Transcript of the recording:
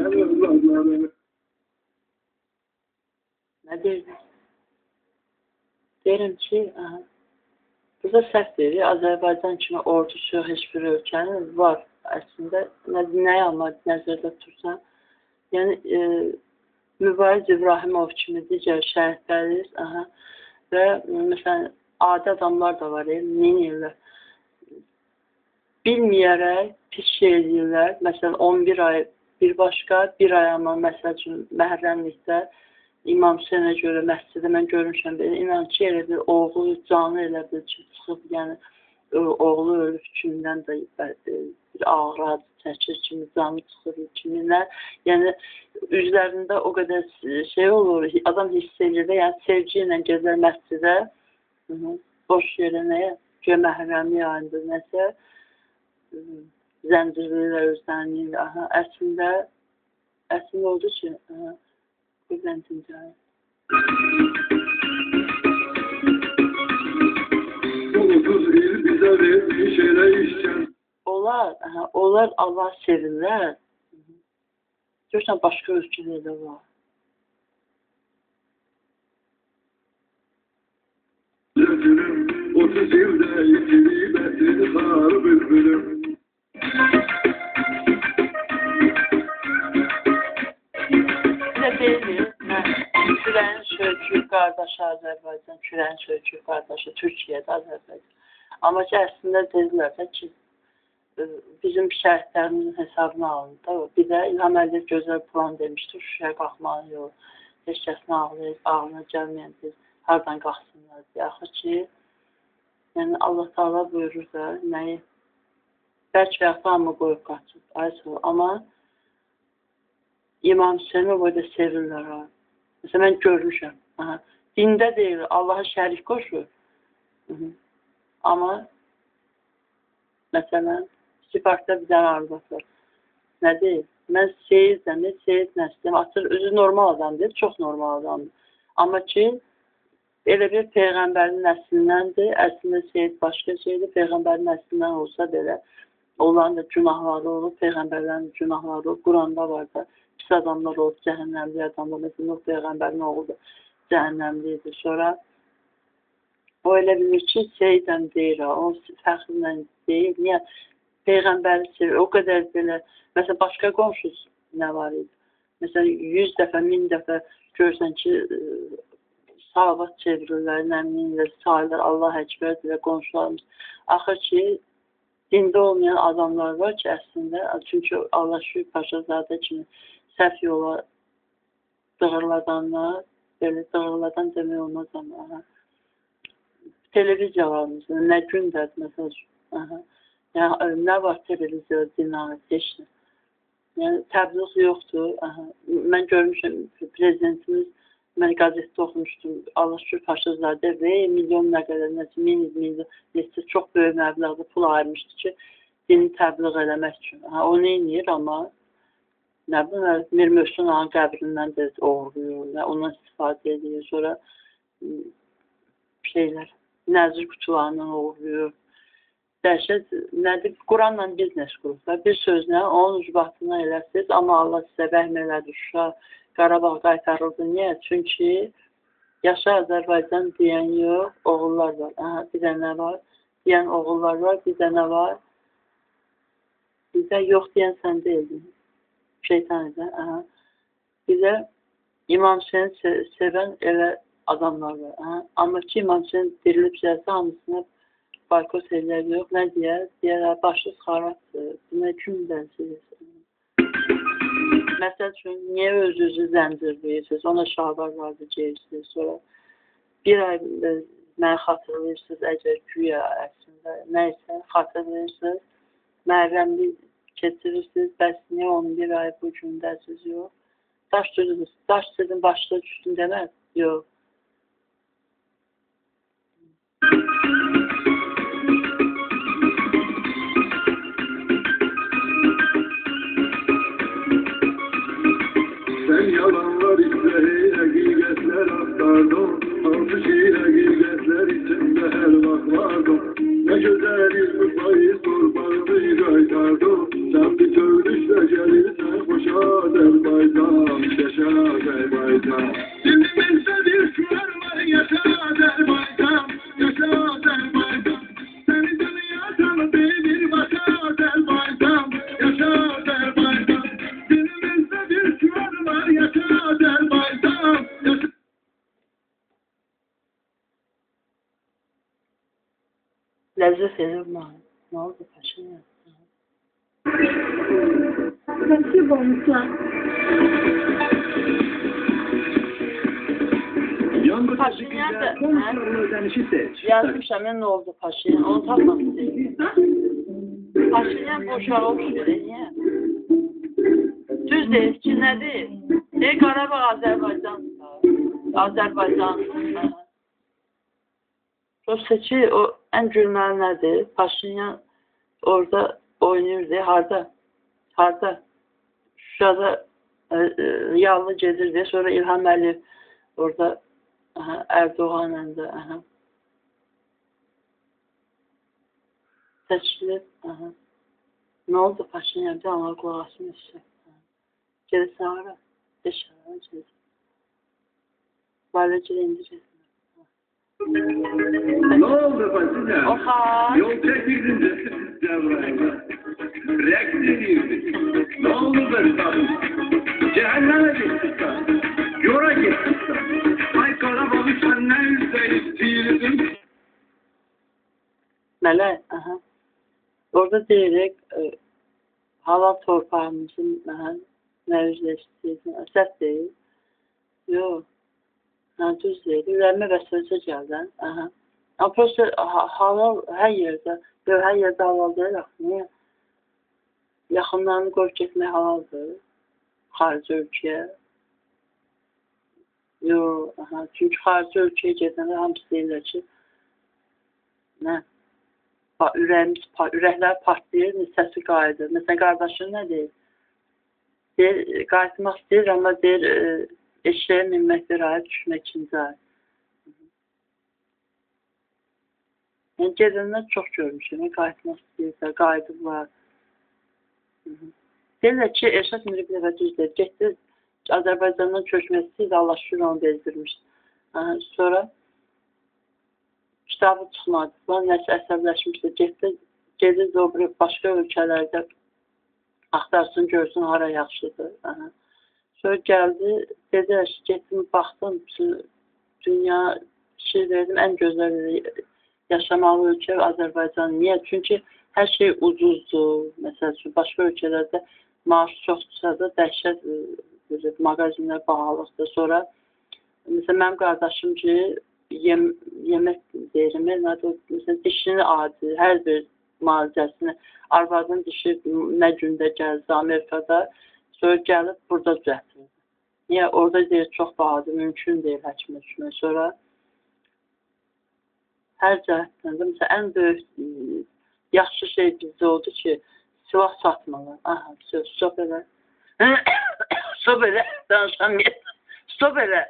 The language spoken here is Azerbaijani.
evladları. Ne derdim? Derim ki, burada səhv deyir, Azərbaycan kimi ordusu heç bir ölkənin var əslində. Nəyə amma nəzərdə tutursan? Yəni, Mübariz İbrahimov kimi digər şəhidləriz. Və məsələn, adi adamlar da var, minirlər. Bilməyərək pis şey edirlər. Məsələn, 11 ay bir başqa, bir ay amma məsəl üçün məhrəmlikdə İmam Hüseynə görə məscidə mən görmüşəm, inan ki, elə bir oğlu canı elə bir çıxıb, yəni oğlu ölüb kimindən də bir ağrı çəkir kimi, canı çıxır kiminlər. Yəni, üzlərində o qədər şey olur, adam hiss edir də, yəni sevgi ilə gəzər məscidə, boş yerə nəyə, göy məhrəmlik ayında nəsə, zəncirliyirlər, özlənliyirlər. Əslində oldu ki, buradan tincayı. Bu 30 il bizə vermiş elə işkən. Onlar Allah sevirlər. Görürsən, başqa ölkələrdə var. Zəfirim, 30 ildə itirib ətini xar bülbülüm. Kürənin söyküyü qardaşı Azərbaycan, kürənin söyküyü qardaşı Türkiyədə Azərbaycan. Amma ki, əslində dedilər də ki, bizim şəhidlərimizin hesabına alındı. Bir də İlham Əliyev gözəl plan demişdir, şüşəyə qalxmalı yox, heç kəsin ağlına gəlməyən biz hardan qalxsınlar deyə. Axı ki, yəni Allah Taala buyurur da, nəyi? Bəlkə yaxda amma qoyub qaçır. Amma İmam Hüseyni o da sevirlər. Məsələn, mən görmüşəm. Dində deyil, Allaha şərik qoşur. Amma, məsələn, sifartda bir dənə arvad var. Nə deyil? Mən Seyid nəslim, açır, özü normal adamdır, çox normal adamdır. Amma ki, elə bir Peyğəmbərin nəslindəndir, əslində Seyid başqa şeydir, Peyğəmbərin nəslindən olsa belə, onların da günahları olur, Peyğəmbərlərin günahları olur, Quranda var da, pis adamlar olub, cəhənnəmli adamlar, mesela o Peyğəmbərin oğlu da cəhənnəmlidir. Sonra o elə bilir ki, Seyidəm deyir, o fəxrlə deyir. Niyə? Peyğəmbəri sevir, o qədər belə, məsələn, başqa qonşusu nə var idi? Məsələn, 100 dəfə, 1000 dəfə görsən ki, salavat çevirirlər, nəminlər, sayırlar, Allah əkbərdir və qonşularımız. Axır ki, dində olmayan adamlar var ki, əslində, çünki Allah şükür Paşazadə kimi səhv yola dığırladanlar, belə dığırladan demək olmaz amma, televiziyalarımızda, nə gündədir, məsəl yəni, nə var televiziyada dinamik, heç nə. Yəni, təbliğ yoxdur. Mən görmüşəm, prezidentimiz, mən qazetdə oxumuşdum, Allah şükür Paşazadə və milyon nə qədər, nəsə, milyon, nəsə, çox böyük məbləğdə pul ayırmışdı ki, dini təbliğ eləmək üçün. O neyinir, amma nə bilim, Mir Möhsün Ağanın qəbrindən də oğurluyor, ondan istifadə edir, sonra şeylər, nəzir qutularından oğurluyor. Dəhşət, nədir? Quranla biznes qurublar. Bir sözlə, onun ucbatına eləsiz, amma Allah sizə rəhm elədi, Şuşa, Qarabağ qaytarıldı. Niyə? Çünki yaşa Azərbaycan deyən yox, oğullar var. Bir dənə var. Deyən oğullar var, bir dənə var. Bizə yox deyən sən deyildin. Şeytan edən. Bizə İmam Hüseyni sevən elə adamlar var. Amma ki, İmam Hüseyni dirilib gəlsə, hamısına boykot eləyər yox. Nə deyər? Deyər, başınız xarabdır. Buna kim bənzəyirsən? Məsəl üçün, niyə özünüzü zəncirləyirsiniz? Ona şalvar vardı, geyirsiniz. Sonra bir ay mənə xatırlayırsınız, əgər güya əslində nəysə xatırlayırsınız, məhrəmli keçirirsiniz, bəs niyə 11 ay bu gündəsiz yox? Daş sizin başına düşdün demək? Yox. Sen yalanlar izleyip həqiqətlər axtardım, hansı ki həqiqətlər içində hər vaxt vardım. Nə gözəl izmir payız torpağını qaytardım, sən bir tövdüşlə gəlirsən xoşa Azerbaycan, yaşa Azerbaycan. Dilimizde bir şuar var, yaşa Azerbaycan, yaşa Azerbaycan. Seni dünyada bir başa Azerbaycan, yaşa Azerbaycan. Dilimizde bir şuar var, yaşa Azerbaycan, yaşa. Lezzet verir mi? Ne oldu paşam ya? Nasip olmuşlar. Paşinyan da yazmışam ya ne oldu Paşinyan? Onu tapmak istedim. Paşinyan boşa olmuşdur. Niye? Düz değil ki ne değil? Qarabağ Azerbaycan. Azerbaycan. Rusya'çı o en gülməli nədir? Paşinyan orada oynayırdı. Harda? Şurada yallı gedirdi. Sonra İlham Əliyev orada Erdoğan'la da seçilib. Ne oldu Paşinyan? Bir anlar qulağısını işlək. Gelirsən ara. Deşara gelirsən. Böylece indirəcəksən. Ne oldu Paşinyan? Oha! Yol çekirdin Cebrail'e. Reaksiyon edildi. Ne oldu ben tabii? Cehenneme gittik sen. Yora gittik sen. Ay Qarabağ'ı sen ne istiydin? Mələk, orada deyirik, halal torpağımızın nə üzrə istəyirdin? Səhv deyil. Yox. Düz deyil. Ürəmə və sözə gəldən. Amma prosta halal hər yerdə halal deyil. Niyə? Yaxınlarını qoyub getmək halaldır. Xarici ölkəyə. Yox. Çünki xarici ölkəyə gedəndə hamısı deyirlər ki, nə? Ürəklər partlayır, səsi qayıdır. Məsələn, qardaşın nə deyir? Deyir, qayıtmaq istəyir, amma deyir, eşeğe minmək bir ay, düşmək ikinci ay. Yəni, gedənlər çox görmüşəm. Qayıtmaq istəyirsə, qayıdıblar. Deyirlər ki, Erşad Miribli və düzdür. Getdi, Azərbaycandan köçmək istəyirdi, Allah şükür onu bezdirmişdi. Sonra kitabı çıxmadılar, nəsə əsəbləşmişdi. Gedir başqa ölkələrdə axtarsın, görsün, hara yaxşıdır. Sonra gəldi, dedi, getdim, baxdım, dünya şey verdim, ən gözəl yaşamalı ölkə Azərbaycan. Niyə? Çünki hər şey ucuzdur. Məsəl üçün, başqa ölkələrdə maaş çoxdursa da dəhşət mağazinlər bahalıqdır. Sonra, məsələn, mənim qardaşım ki, yemək deyirəm, məsələn, dişini adi, hər bir müalicəsini, arvadın dişi nə gündə gəldi Amerikada, sonra gəlib burada düzəltir. Niyə? Orada deyir, çox bahadır, mümkün deyil həkimə düşmək. Sonra hər cəhətdən də, məsələn, ən böyük, yaxşı şey bizdə oldu ki, silah satmalar. Stop elə. Stop elə, danışam, stop elə.